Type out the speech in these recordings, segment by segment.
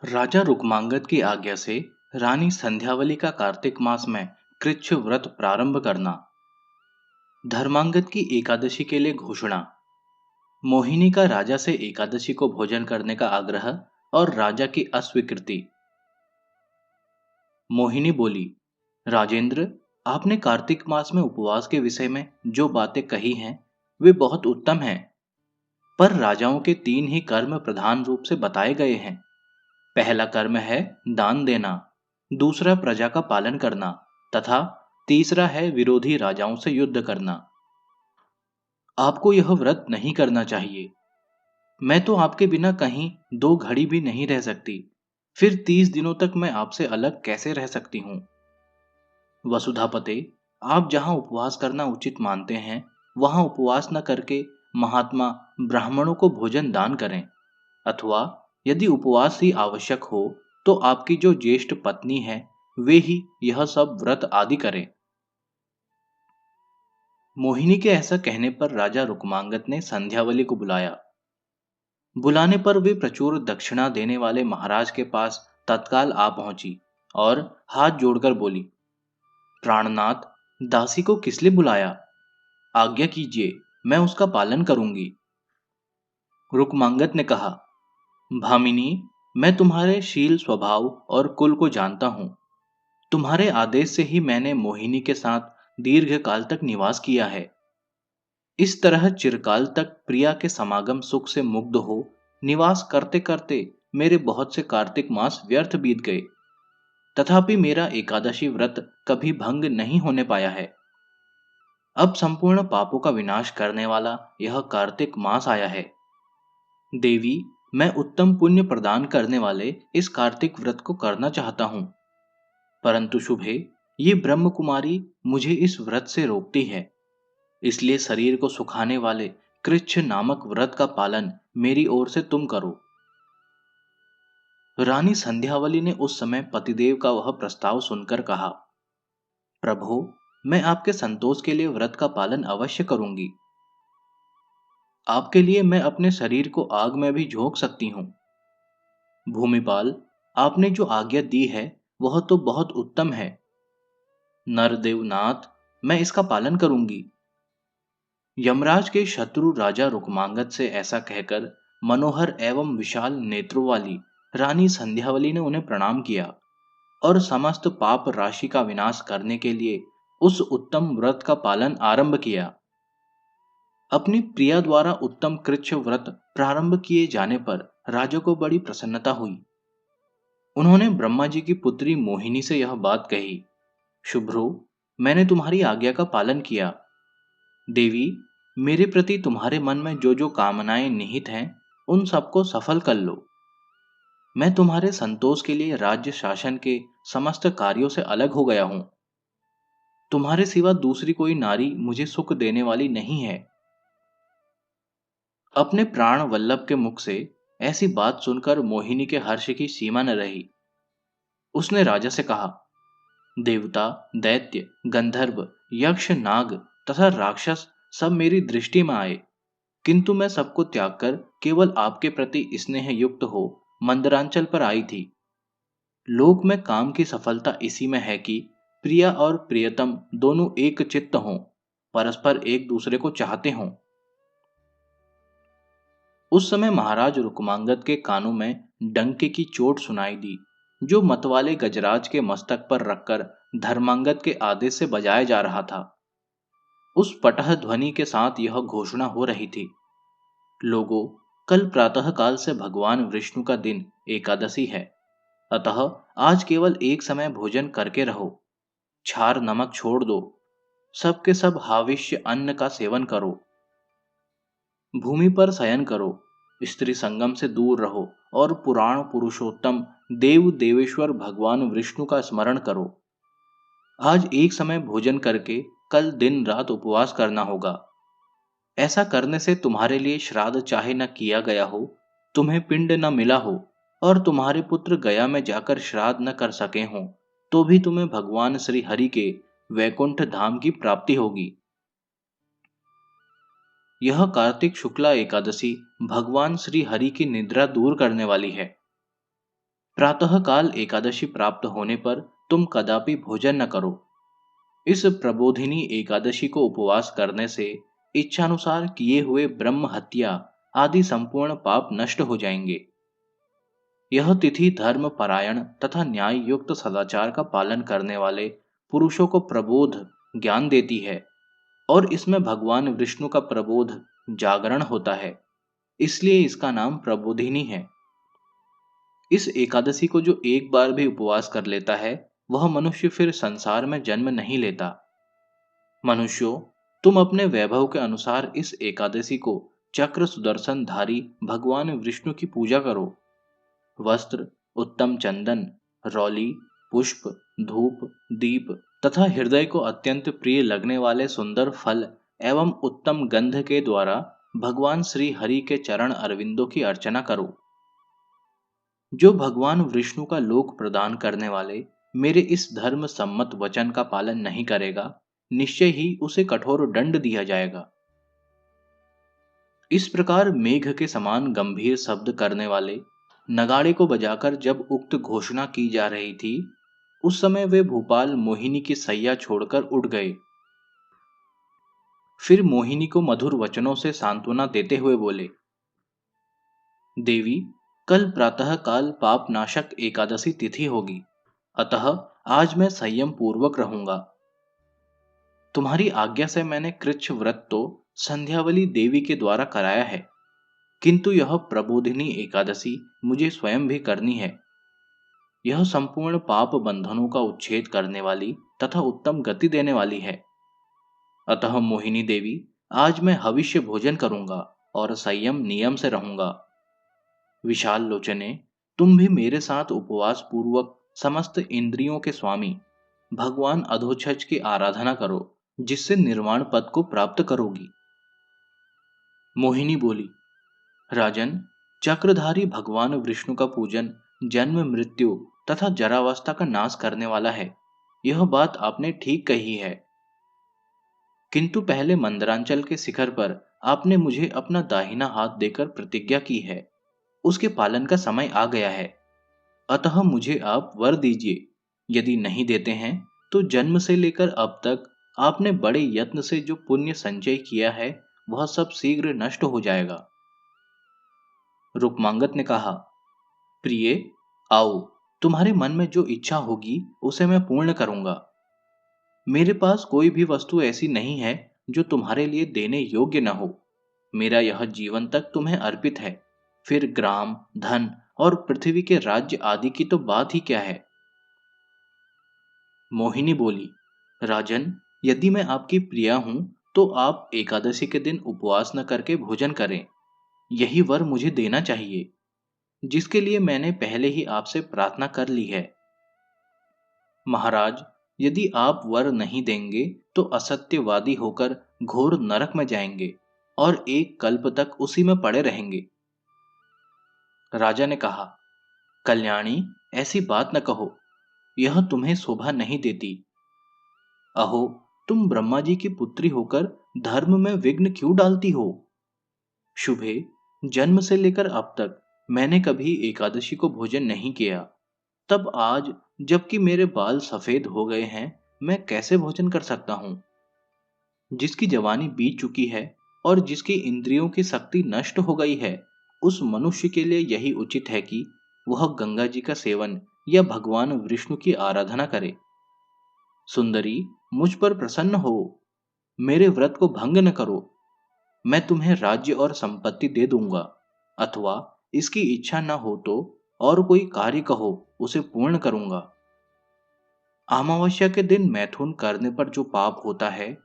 राजा रुक्मांगद की आज्ञा से रानी संध्यावली का कार्तिक मास में कृच्छ व्रत प्रारंभ करना। धर्मांगद की एकादशी के लिए घोषणा। मोहिनी का राजा से एकादशी को भोजन करने का आग्रह और राजा की अस्वीकृति। मोहिनी बोली, राजेंद्र, आपने कार्तिक मास में उपवास के विषय में जो बातें कही हैं वे बहुत उत्तम हैं, पर राजाओं के तीन ही कर्म प्रधान रूप से बताए गए हैं। पहला कर्म है दान देना, दूसरा प्रजा का पालन करना तथा तीसरा है विरोधी राजाओं से युद्ध करना। आपको यह व्रत नहीं करना चाहिए। मैं तो आपके बिना कहीं 2 घड़ी भी नहीं रह सकती, फिर 30 दिनों तक मैं आपसे अलग कैसे रह सकती हूँ। वसुधापते, आप जहाँ उपवास करना उचित मानते हैं वहाँ उपवास न करके महात्मा ब्राह्मणों को भोजन दान करें, अथवा यदि उपवास ही आवश्यक हो तो आपकी जो ज्येष्ठ पत्नी है वे ही यह सब व्रत आदि करें। मोहिनी के ऐसा कहने पर राजा रुक्मांगद ने संध्यावली को बुलाया। बुलाने पर वे प्रचुर दक्षिणा देने वाले महाराज के पास तत्काल आ पहुंची और हाथ जोड़कर बोली, प्राणनाथ, दासी को किस लिए बुलाया? आज्ञा कीजिए, मैं उसका पालन करूंगी। रुक्मांगद ने कहा, भामिनी, मैं तुम्हारे शील स्वभाव और कुल को जानता हूँ। तुम्हारे आदेश से ही मैंने मोहिनी के साथ दीर्घ काल तक निवास किया है। इस तरह चिरकाल तक प्रिया के समागम सुख से मुग्ध हो निवास करते करते मेरे बहुत से कार्तिक मास व्यर्थ बीत गए, तथापि मेरा एकादशी व्रत कभी भंग नहीं होने पाया है। अब संपूर्ण पापों का विनाश करने वाला यह कार्तिक मास आया है। देवी, मैं उत्तम पुण्य प्रदान करने वाले इस कार्तिक व्रत को करना चाहता हूँ, परंतु शुभे, ये ब्रह्म कुमारी मुझे इस व्रत से रोकती है। इसलिए शरीर को सुखाने वाले कृच्छ नामक व्रत का पालन मेरी ओर से तुम करो। रानी संध्यावली ने उस समय पतिदेव का वह प्रस्ताव सुनकर कहा, प्रभो, मैं आपके संतोष के लिए व्रत का पालन अवश्य करूंगी। आपके लिए मैं अपने शरीर को आग में भी झोंक सकती हूँ। भूमिपाल, आपने जो आज्ञा दी है वह तो बहुत उत्तम है। नरदेवनाथ, मैं इसका पालन करूंगी। यमराज के शत्रु राजा रुक्मांगद से ऐसा कहकर मनोहर एवं विशाल नेत्रों वाली रानी संध्यावली ने उन्हें प्रणाम किया और समस्त पाप राशि का विनाश करने के लिए उस उत्तम व्रत का पालन आरंभ किया। अपनी प्रिया द्वारा उत्तम कृच्छ व्रत प्रारंभ किए जाने पर राजा को बड़ी प्रसन्नता हुई। उन्होंने ब्रह्मा जी की पुत्री मोहिनी से यह बात कही, शुभ्रो, मैंने तुम्हारी आज्ञा का पालन किया। देवी, मेरे प्रति तुम्हारे मन में जो जो कामनाएं निहित हैं उन सबको सफल कर लो। मैं तुम्हारे संतोष के लिए राज्य शासन के समस्त कार्यों से अलग हो गया हूं। तुम्हारे सिवा दूसरी कोई नारी मुझे सुख देने वाली नहीं है। अपने प्राण वल्लभ के मुख से ऐसी बात सुनकर मोहिनी के हर्ष की सीमा न रही। उसने राजा से कहा, देवता, दैत्य, गंधर्व, यक्ष, नाग तथा राक्षस सब मेरी दृष्टि में आए, किंतु मैं सबको त्याग कर केवल आपके प्रति स्नेह युक्त हो मंदरांचल पर आई थी। लोक में काम की सफलता इसी में है कि प्रिया और प्रियतम दोनों एक चित्त हों, परस्पर एक दूसरे को चाहते हों। उस समय महाराज रुक्मांगद के कानों में डंके की चोट सुनाई दी, जो मतवाले गजराज के मस्तक पर रखकर धर्मांगद के आदेश से बजाया जा रहा था। उस पटह ध्वनि के साथ यह घोषणा हो रही थी, लोगों, कल प्रातः काल से भगवान विष्णु का दिन एकादशी है, अतः आज केवल एक समय भोजन करके रहो। छार नमक छोड़ दो, सबके सब हाविष्य अन्न का सेवन करो। भूमि पर शयन करो, स्त्री संगम से दूर रहो और पुराण पुरुषोत्तम देव देवेश्वर भगवान विष्णु का स्मरण करो। आज एक समय भोजन करके कल दिन रात उपवास करना होगा। ऐसा करने से तुम्हारे लिए श्राद्ध चाहे न किया गया हो, तुम्हें पिंड न मिला हो और तुम्हारे पुत्र गया में जाकर श्राद्ध न कर सके हों, तो भी तुम्हें भगवान श्री हरि के वैकुंठ धाम की प्राप्ति होगी। यह कार्तिक शुक्ला एकादशी भगवान श्री हरि की निद्रा दूर करने वाली है। प्रातःकाल एकादशी प्राप्त होने पर तुम कदापि भोजन न करो। इस प्रबोधिनी एकादशी को उपवास करने से इच्छानुसार किए हुए ब्रह्म हत्या आदि संपूर्ण पाप नष्ट हो जाएंगे। यह तिथि धर्म परायण तथा न्याय युक्त सदाचार का पालन करने वाले पुरुषों को प्रबोध ज्ञान देती है और इसमें भगवान विष्णु का प्रबोध जागरण होता है, इसलिए इसका नाम प्रबोधिनी है। इस एकादशी को जो एक बार भी उपवास कर लेता है वह मनुष्य फिर संसार में जन्म नहीं लेता। मनुष्यों, तुम अपने वैभव के अनुसार इस एकादशी को चक्र सुदर्शन धारी भगवान विष्णु की पूजा करो। वस्त्र, उत्तम चंदन, रौली, पुष्प, धूप, दीप तथा हृदय को अत्यंत प्रिय लगने वाले सुंदर फल एवं उत्तम गंध के द्वारा भगवान श्री हरि के चरण अरविंदों की अर्चना करो। जो भगवान विष्णु का लोक प्रदान करने वाले मेरे इस धर्म सम्मत वचन का पालन नहीं करेगा, निश्चय ही उसे कठोर दंड दिया जाएगा। इस प्रकार मेघ के समान गंभीर शब्द करने वाले नगाड़े को बजाकर जब उक्त घोषणा की जा रही थी, उस समय वे भूपाल मोहिनी की सैया छोड़कर उठ गए। फिर मोहिनी को मधुर वचनों से सांत्वना देते हुए बोले, देवी, कल प्रातः काल पाप नाशक एकादशी तिथि होगी, अतः आज मैं संयम पूर्वक रहूंगा। तुम्हारी आज्ञा से मैंने कृच्छ व्रत तो संध्यावली देवी के द्वारा कराया है, किंतु यह प्रबोधिनी एकादशी मुझे स्वयं भी करनी है। यह संपूर्ण पाप बंधनों का उच्छेद करने वाली तथा उत्तम गति देने वाली है। अतः मोहिनी देवी, आज मैं हविष्य भोजन करूंगा और संयम नियम से रहूंगा। विशाल लोचने, तुम भी मेरे साथ उपवास पूर्वक समस्त इंद्रियों के स्वामी भगवान अधोछज की आराधना करो, जिससे निर्वाण पद को प्राप्त करोगी। मोहिनी बोली, राजन, चक्रधारी भगवान विष्णु का पूजन जन्म मृत्यु तथा जरावस्था का नाश करने वाला है, यह बात आपने ठीक कही है। किंतु पहले मंदरांचल के शिखर पर आपने मुझे अपना दाहिना हाथ देकर प्रतिज्ञा की है, उसके पालन का समय आ गया है। अतः मुझे आप वर दीजिए। यदि नहीं देते हैं तो जन्म से लेकर अब तक आपने बड़े यत्न से जो पुण्य संचय किया है वह सब शीघ्र नष्ट हो जाएगा। रुक्मांगद ने कहा, प्रिय, आओ, तुम्हारे मन में जो इच्छा होगी उसे मैं पूर्ण करूंगा। मेरे पास कोई भी वस्तु ऐसी नहीं है जो तुम्हारे लिए देने योग्य न हो। मेरा यह जीवन तक तुम्हें अर्पित है, फिर ग्राम, धन और पृथ्वी के राज्य आदि की तो बात ही क्या है। मोहिनी बोली, राजन, यदि मैं आपकी प्रिया हूं तो आप एकादशी के दिन उपवास न करके भोजन करें। यही वर मुझे देना चाहिए, जिसके लिए मैंने पहले ही आपसे प्रार्थना कर ली है। महाराज, यदि आप वर नहीं देंगे तो असत्यवादी होकर घोर नरक में जाएंगे और एक कल्प तक उसी में पड़े रहेंगे। राजा ने कहा, कल्याणी, ऐसी बात न कहो, यह तुम्हें शोभा नहीं देती। अहो, तुम ब्रह्मा जी की पुत्री होकर धर्म में विघ्न क्यों डालती हो। शुभे, जन्म से लेकर अब तक मैंने कभी एकादशी को भोजन नहीं किया, तब आज जबकि मेरे बाल सफेद हो गए हैं मैं कैसे भोजन कर सकता हूं। जिसकी जवानी बीत चुकी है और जिसकी इंद्रियों की शक्ति नष्ट हो गई है, उस मनुष्य के लिए यही उचित है कि वह गंगा जी का सेवन या भगवान विष्णु की आराधना करे। सुंदरी, मुझ पर प्रसन्न हो, मेरे व्रत को भंग न करो। मैं तुम्हें राज्य और संपत्ति दे दूंगा, अथवा इसकी इच्छा न हो तो और कोई कार्य कहो, उसे पूर्ण करूंगा। अमावस्या के दिन मैथुन करने पर जो पाप होता है,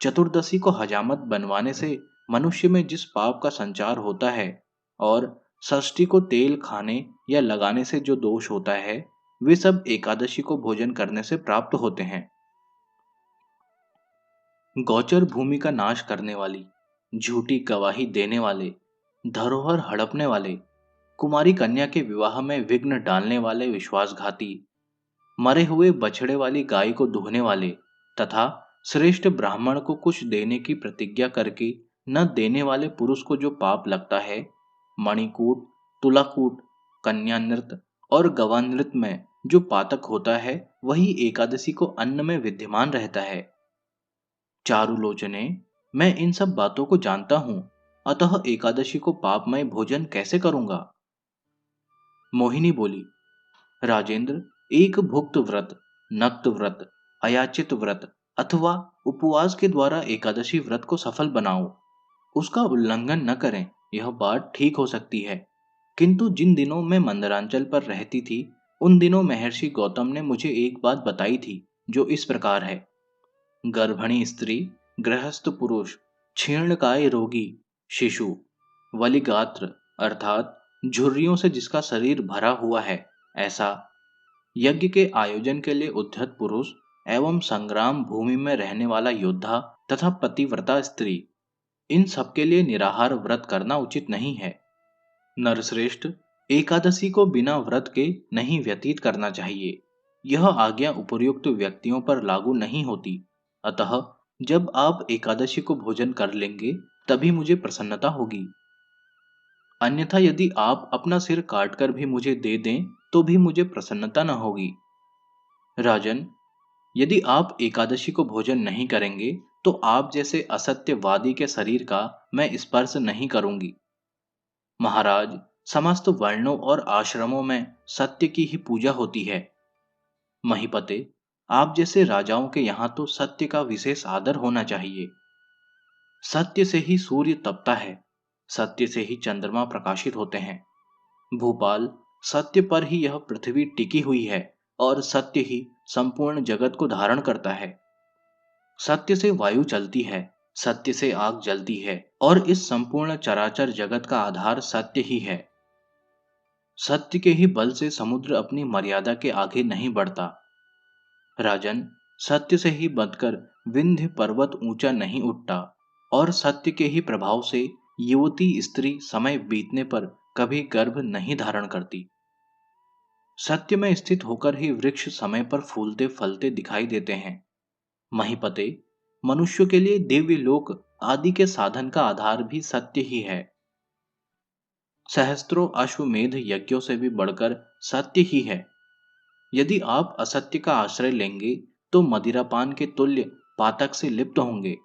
चतुर्दशी को हजामत बनवाने से मनुष्य में जिस पाप का संचार होता है, और षष्ठी को तेल खाने या लगाने से जो दोष होता है, वे सब एकादशी को भोजन करने से प्राप्त होते हैं। गोचर भूमि का नाश करने वाली, झूठी गवाही देने वाले, धरोहर हड़पने वाले, कुमारी कन्या के विवाह में विघ्न डालने वाले विश्वासघाती, मरे हुए बछड़े वाली गाय को दुहने वाले तथा श्रेष्ठ ब्राह्मण को कुछ देने की प्रतिज्ञा करके न देने वाले पुरुष को जो पाप लगता है, मणिकूट, तुलाकूट, कन्या नृत्य और गवानृत में जो पातक होता है वही एकादशी को अन्न में विद्यमान रहता है। चारुलोचने, मैं इन सब बातों को जानता हूँ, अतः एकादशी को पापमय भोजन कैसे करूंगा? मोहिनी बोली, राजेंद्र, एक भुक्त व्रत, नक्त व्रत, अयाचित व्रत अथवा उपवास के द्वारा एकादशी व्रत को सफल बनाओ। उसका उल्लंघन न करें, यह बात ठीक हो सकती है। किंतु जिन दिनों मैं मंदरांचल पर रहती थी, उन दिनों महर्षि गौतम ने मुझे एक बात बताई थी, जो इस प्रकार है। गर्भिणी स्त्री, गृहस्थ पुरुष, क्षीणकाय रोगी, शिशु, वलिगात्र अर्थात झुर्रियों से जिसका शरीर भरा हुआ है, ऐसा, यज्ञ के आयोजन के लिए उद्धत पुरुष एवं संग्राम भूमि में रहने वाला योद्धा तथा पतिव्रता स्त्री, इन सबके लिए निराहार व्रत करना उचित नहीं है। नरश्रेष्ठ, एकादशी को बिना व्रत के नहीं व्यतीत करना चाहिए। यह आज्ञा उपर्युक्त व्यक्तियों पर लागू नहीं होती। अतः जब आप एकादशी को भोजन कर लेंगे तभी मुझे प्रसन्नता होगी। अन्यथा यदि आप अपना सिर काटकर भी मुझे दे दें तो भी मुझे प्रसन्नता न होगी। राजन, यदि आप एकादशी को भोजन नहीं करेंगे तो आप जैसे असत्यवादी के शरीर का मैं स्पर्श नहीं करूंगी। महाराज, समस्त वर्णों और आश्रमों में सत्य की ही पूजा होती है। महीपते, आप जैसे राजाओं के यहाँ तो सत्य का विशेष आदर होना चाहिए। सत्य से ही सूर्य तपता है, सत्य से ही चंद्रमा प्रकाशित होते हैं। भूपाल, सत्य पर ही यह पृथ्वी टिकी हुई है और सत्य ही संपूर्ण जगत को धारण करता है। सत्य से वायु चलती है, सत्य से आग जलती है और इस संपूर्ण चराचर जगत का आधार सत्य ही है। सत्य के ही बल से समुद्र अपनी मर्यादा के आगे नहीं बढ़ता। राजन, सत्य से ही बंधकर विंध्य पर्वत ऊंचा नहीं उठता और सत्य के ही प्रभाव से युवती स्त्री समय बीतने पर कभी गर्भ नहीं धारण करती। सत्य में स्थित होकर ही वृक्ष समय पर फूलते फलते दिखाई देते हैं। महीपते, मनुष्य के लिए दिव्य लोक आदि के साधन का आधार भी सत्य ही है। सहस्त्रों अश्वमेध यज्ञों से भी बढ़कर सत्य ही है। यदि आप असत्य का आश्रय लेंगे तो मदिरापान के तुल्य पातक से लिप्त होंगे।